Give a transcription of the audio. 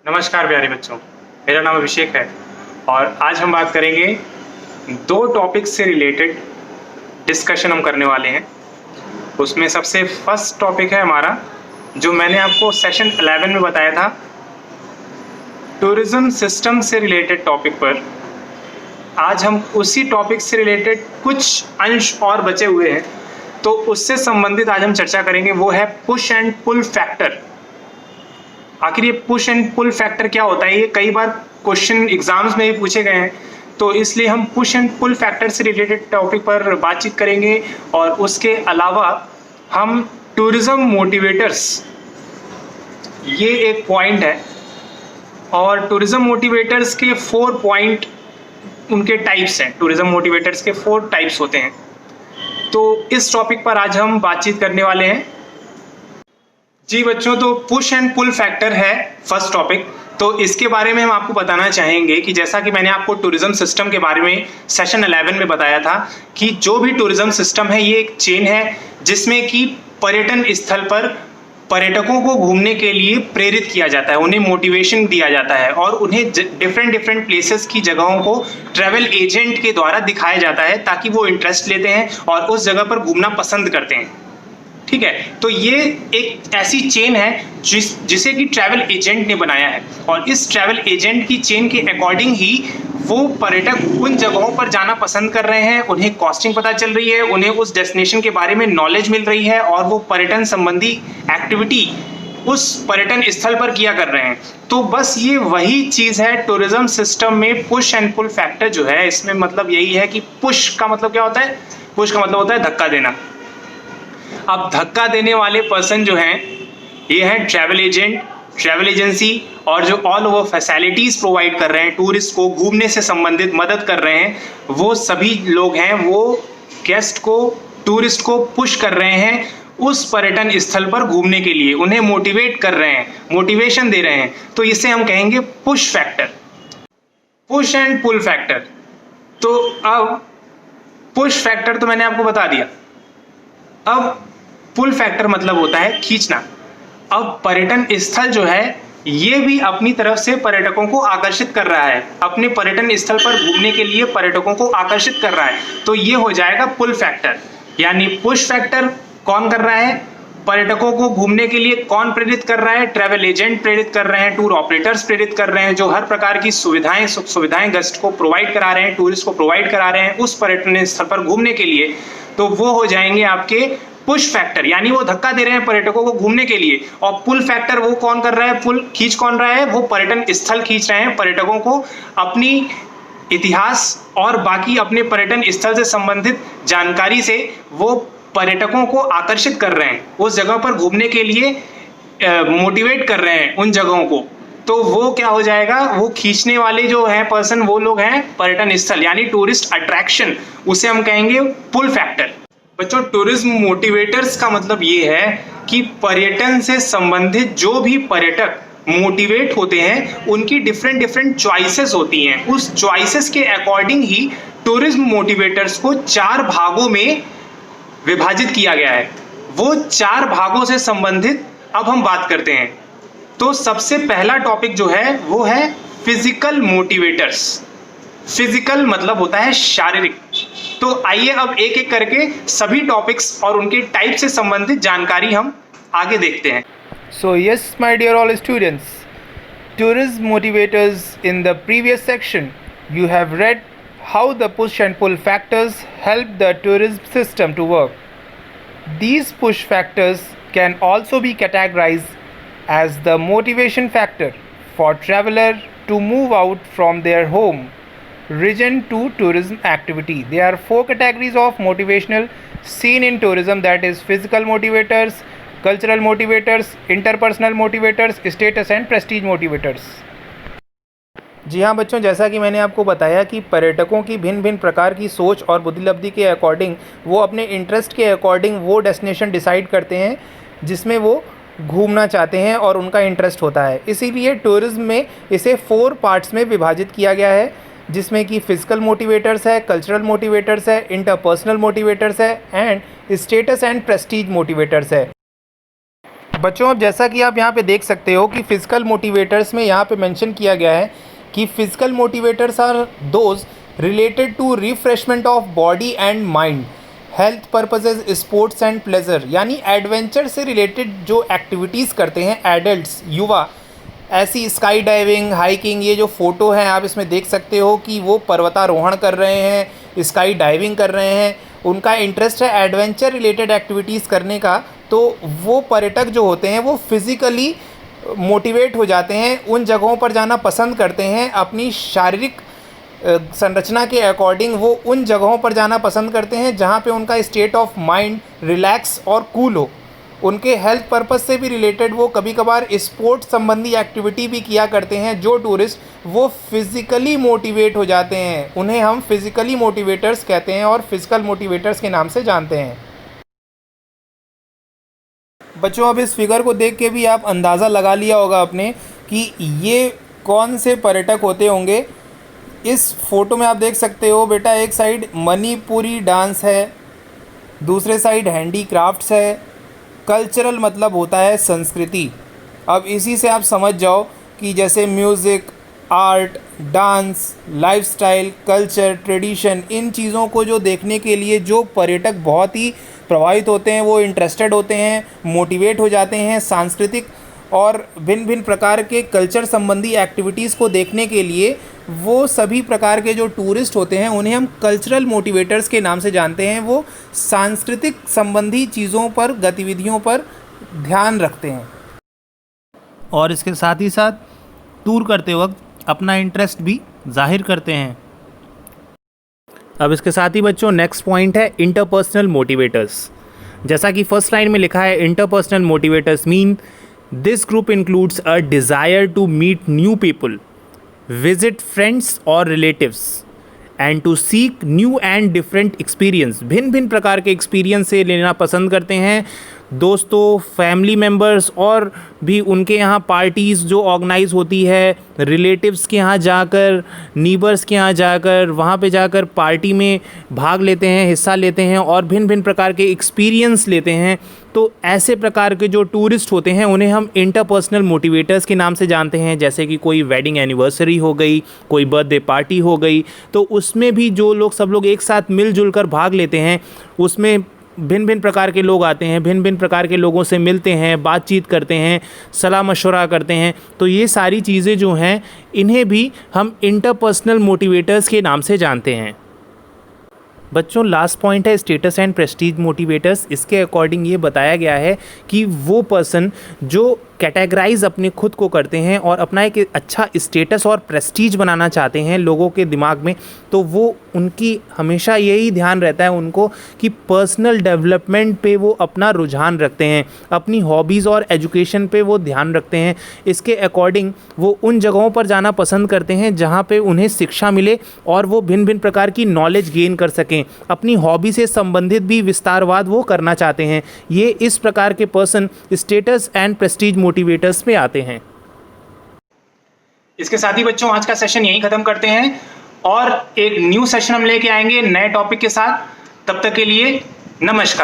नमस्कार प्यारे बच्चों, मेरा नाम अभिषेक है और आज हम बात करेंगे दो टॉपिक से रिलेटेड डिस्कशन हम करने वाले हैं। उसमें सबसे फर्स्ट टॉपिक है हमारा, जो मैंने आपको सेशन 11 में बताया था, टूरिज्म सिस्टम से रिलेटेड टॉपिक पर। आज हम उसी टॉपिक से रिलेटेड कुछ अंश और बचे हुए हैं, तो उससे संबंधित आज हम चर्चा करेंगे। वो है पुश एंड पुल फैक्टर। आखिर ये पुश एंड पुल फैक्टर क्या होता है, ये कई बार क्वेश्चन एग्जाम्स में भी पूछे गए हैं, तो इसलिए हम पुश एंड पुल फैक्टर से रिलेटेड टॉपिक पर बातचीत करेंगे। और उसके अलावा हम टूरिज्म मोटिवेटर्स, ये एक पॉइंट है, और टूरिज्म मोटिवेटर्स के 4 पॉइंट उनके टाइप्स हैं। टूरिज्म मोटिवेटर्स के 4 टाइप्स होते हैं, तो इस टॉपिक पर आज हम बातचीत करने वाले हैं। जी बच्चों, तो पुश एंड पुल फैक्टर है फर्स्ट टॉपिक। तो इसके बारे में हम आपको बताना चाहेंगे कि जैसा कि मैंने आपको टूरिज्म सिस्टम के बारे में सेशन 11 में बताया था कि जो भी टूरिज्म सिस्टम है ये एक चेन है, जिसमें कि पर्यटन स्थल पर पर्यटकों को घूमने के लिए प्रेरित किया जाता है, उन्हें मोटिवेशन दिया जाता है और उन्हें डिफरेंट प्लेसेस की जगहों को ट्रैवल एजेंट के द्वारा दिखाया जाता है, ताकि वो इंटरेस्ट लेते हैं और उस जगह पर घूमना पसंद करते हैं। ठीक है, तो ये एक ऐसी चेन है जिसे कि ट्रैवल एजेंट ने बनाया है, और इस ट्रैवल एजेंट की चेन के अकॉर्डिंग ही वो पर्यटक उन जगहों पर जाना पसंद कर रहे हैं, उन्हें कॉस्टिंग पता चल रही है, उन्हें उस डेस्टिनेशन के बारे में नॉलेज मिल रही है, और वो पर्यटन संबंधी एक्टिविटी उस पर्यटन स्थल पर किया कर रहे हैं। तो बस ये वही चीज है टूरिज्म सिस्टम में पुश एंड पुल फैक्टर जो है। इसमें मतलब यही है कि पुश का मतलब क्या होता है, पुश का मतलब होता है धक्का देना। अब धक्का देने वाले पर्सन जो हैं, ये हैं ट्रैवल एजेंट, ट्रैवल एजेंसी, और जो ऑल ओवर फैसिलिटीज प्रोवाइड कर रहे हैं, टूरिस्ट को घूमने से संबंधित मदद कर रहे हैं, वो सभी लोग हैं। वो गेस्ट को, टूरिस्ट को पुश कर रहे हैं उस पर्यटन स्थल पर घूमने के लिए, उन्हें मोटिवेट कर रहे हैं, मोटिवेशन दे रहे हैं। तो इसे हम कहेंगे push factor, push and pull factor. तो अब पुश फैक्टर तो मैंने आपको बता दिया। अब पुल फैक्टर मतलब होता है खींचना। अब पर्यटन स्थल जो है ये भी अपनी तरफ से पर्यटकों को आकर्षित कर रहा है, अपने पर्यटन स्थल पर घूमने के लिए पर्यटकों को आकर्षित कर रहा है, तो ये हो जाएगा पुल फैक्टर। यानी पुश फैक्टर कौन कर रहा है, पर्यटकों को घूमने के लिए कौन प्रेरित कर रहा है, ट्रैवल एजेंट प्रेरित कर रहे हैं, टूर ऑपरेटर्स प्रेरित कर रहे हैं, जो हर प्रकार की सुविधाएं सुख सुविधाएं गेस्ट को प्रोवाइड करा रहे हैं, टूरिस्ट को प्रोवाइड करा रहे हैं उस पर्यटन स्थल पर घूमने के लिए, तो वो हो जाएंगे आपके पुश फैक्टर। यानी वो धक्का दे रहे हैं पर्यटकों को घूमने के लिए। और पुल फैक्टर वो कौन कर रहा है, पुल खींच कौन रहा है, वो पर्यटन स्थल खींच रहे हैं, पर्यटकों को अपनी इतिहास और बाकी अपने पर्यटन स्थल से संबंधित जानकारी से वो पर्यटकों को आकर्षित कर रहे हैं, उस जगह पर घूमने के लिए मोटिवेट कर रहे हैं उन जगहों को। तो वो क्या हो जाएगा, वो खींचने वाले जो हैं पर्सन, वो लोग हैं पर्यटन स्थल, यानी टूरिस्ट अट्रैक्शन, उसे हम कहेंगे पुल फैक्टर। बच्चों, टूरिज्म मोटिवेटर्स का मतलब ये है कि पर्यटन से संबंधित जो भी पर्यटक मोटिवेट होते हैं, उनकी डिफरेंट चॉइसेस होती हैं। उस चॉइसेस के अकॉर्डिंग ही टूरिज्म मोटिवेटर्स को 4 भागों में विभाजित किया गया है। वो 4 भागों से संबंधित अब हम बात करते हैं। तो सबसे पहला टॉपिक जो है वो है फिजिकल मोटिवेटर्स। फिजिकल मतलब होता है शारीरिक। तो आइए अब एक एक करके सभी टॉपिक्स और उनके टाइप से संबंधित जानकारी हम आगे देखते हैं। So yes, my dear all students, tourism motivators, in the previous section you have read how the push and pull factors help the tourism system to work. These push factors can also be categorized as the motivation factor for traveler to move out from their home region to tourism activity. There are 4 categories of motivational seen in tourism, that is physical motivators, cultural motivators, interpersonal motivators, status and prestige motivators. जी हाँ बच्चों, जैसा कि मैंने आपको बताया कि पर्यटकों की भिन्न भिन्न प्रकार की सोच और बुद्धिलब्धि के अकॉर्डिंग वो अपने इंटरेस्ट के अकॉर्डिंग वो डेस्टिनेशन डिसाइड करते हैं जिसमें वो घूमना चाहते हैं और उनका इंटरेस्ट होता है। इसीलिए टूरिज्म में इसे 4 पार्ट्स में विभाजित किया गया है, जिसमें कि फिजिकल मोटिवेटर्स है, कल्चरल मोटिवेटर्स है, इंटरपर्सनल मोटिवेटर्स है and status and Prestige motivators है। बच्चों, अब जैसा कि आप यहाँ पे देख सकते हो कि फिजिकल मोटिवेटर्स में यहाँ पे मेंशन किया गया है कि physical motivators are those related to refreshment of body and mind, health purposes, sports and pleasure. यानी एडवेंचर से रिलेटेड जो एक्टिविटीज़ करते हैं एडल्ट्स, युवा, ऐसी स्काई डाइविंग, हाइकिंग, ये जो फ़ोटो है आप इसमें देख सकते हो कि वो पर्वतारोहण कर रहे हैं, स्काई डाइविंग कर रहे हैं, उनका इंटरेस्ट है एडवेंचर रिलेटेड एक्टिविटीज़ करने का। तो वो पर्यटक जो होते हैं वो फिज़िकली मोटिवेट हो जाते हैं, उन जगहों पर जाना पसंद करते हैं, अपनी शारीरिक संरचना के अकॉर्डिंग वो उन जगहों पर जाना पसंद करते हैं जहाँ पे उनका स्टेट ऑफ माइंड रिलैक्स और कूल हो। उनके हेल्थ पर्पस से भी रिलेटेड वो कभी कभार स्पोर्ट्स संबंधी एक्टिविटी भी किया करते हैं। जो टूरिस्ट वो फिज़िकली मोटिवेट हो जाते हैं उन्हें हम फिज़िकली मोटिवेटर्स कहते हैं और फिज़िकल मोटिवेटर्स के नाम से जानते हैं। बच्चों, अब इस फिगर को देख के भी आप अंदाज़ा लगा लिया होगा आपने कि ये कौन से पर्यटक होते होंगे। इस फोटो में आप देख सकते हो बेटा, एक साइड मणिपुरी डांस है, दूसरे साइड हैंडीक्राफ्ट्स है। कल्चरल मतलब होता है संस्कृति। अब इसी से आप समझ जाओ कि जैसे music, art, dance, lifestyle, culture, tradition, इन चीज़ों को जो देखने के लिए जो पर्यटक बहुत ही प्रभावित होते हैं, वो इंटरेस्टेड होते हैं, मोटिवेट हो जाते हैं, सांस्कृतिक और भिन्न भिन्न प्रकार के कल्चर संबंधी एक्टिविटीज़ को देखने के लिए, वो सभी प्रकार के जो टूरिस्ट होते हैं उन्हें हम कल्चरल मोटिवेटर्स के नाम से जानते हैं। वो सांस्कृतिक संबंधी चीज़ों पर, गतिविधियों पर ध्यान रखते हैं और इसके साथ ही साथ टूर करते वक्त अपना इंटरेस्ट भी जाहिर करते हैं। अब इसके साथ ही बच्चों नेक्स्ट पॉइंट है इंटरपर्सनल मोटिवेटर्स। जैसा कि फर्स्ट लाइन में लिखा है, interpersonal motivators mean this group includes a desire to meet new people, visit friends or relatives and to seek new and different experience। भिन्न भिन्न प्रकार के एक्सपीरियंस से लेना पसंद करते हैं। दोस्तों, फैमिली मेम्बर्स और भी उनके यहाँ पार्टीज़ जो ऑर्गेनाइज होती है, रिलेटिव्स के यहाँ जाकर, नीबर्स के यहाँ जाकर, वहाँ पे जाकर पार्टी में भाग लेते हैं, हिस्सा लेते हैं और भिन्न भिन्न प्रकार के एक्सपीरियंस लेते हैं। तो ऐसे प्रकार के जो टूरिस्ट होते हैं उन्हें हम इंटरपर्सनल मोटिवेटर्स के नाम से जानते हैं। जैसे कि कोई वेडिंग एनिवर्सरी हो गई, कोई बर्थडे पार्टी हो गई, तो उसमें भी जो लोग सब लोग एक साथ मिलजुल कर भाग लेते हैं, उसमें भिन्न भिन्न प्रकार के लोग आते हैं, भिन्न भिन्न प्रकार के लोगों से मिलते हैं, बातचीत करते हैं, सलाह मशवरा करते हैं। तो ये सारी चीज़ें जो हैं इन्हें भी हम इंटरपर्सनल मोटिवेटर्स के नाम से जानते हैं। बच्चों, लास्ट पॉइंट है स्टेटस एंड प्रेस्टीज मोटिवेटर्स। इसके अकॉर्डिंग ये बताया गया है कि वो पर्सन जो कैटेगराइज अपने खुद को करते हैं और अपना एक अच्छा स्टेटस और प्रेस्टीज बनाना चाहते हैं लोगों के दिमाग में, तो वो उनकी हमेशा यही ध्यान रहता है उनको कि पर्सनल डेवलपमेंट पे वो अपना रुझान रखते हैं, अपनी हॉबीज़ और एजुकेशन पे वो ध्यान रखते हैं। इसके अकॉर्डिंग वो उन जगहों पर जाना पसंद करते हैं जहाँ पे उन्हें शिक्षा मिले और वो भिन्न भिन्न प्रकार की नॉलेज गेन कर सकें। अपनी हॉबी से संबंधित भी विस्तारवाद वो करना चाहते हैं। ये इस प्रकार के person status and Prestige motivators में आते हैं। इसके साथ ही बच्चों आज का सेशन यहीं खत्म करते हैं और एक न्यू सेशन हम लेके आएंगे नए टॉपिक के साथ। तब तक के लिए नमस्कार।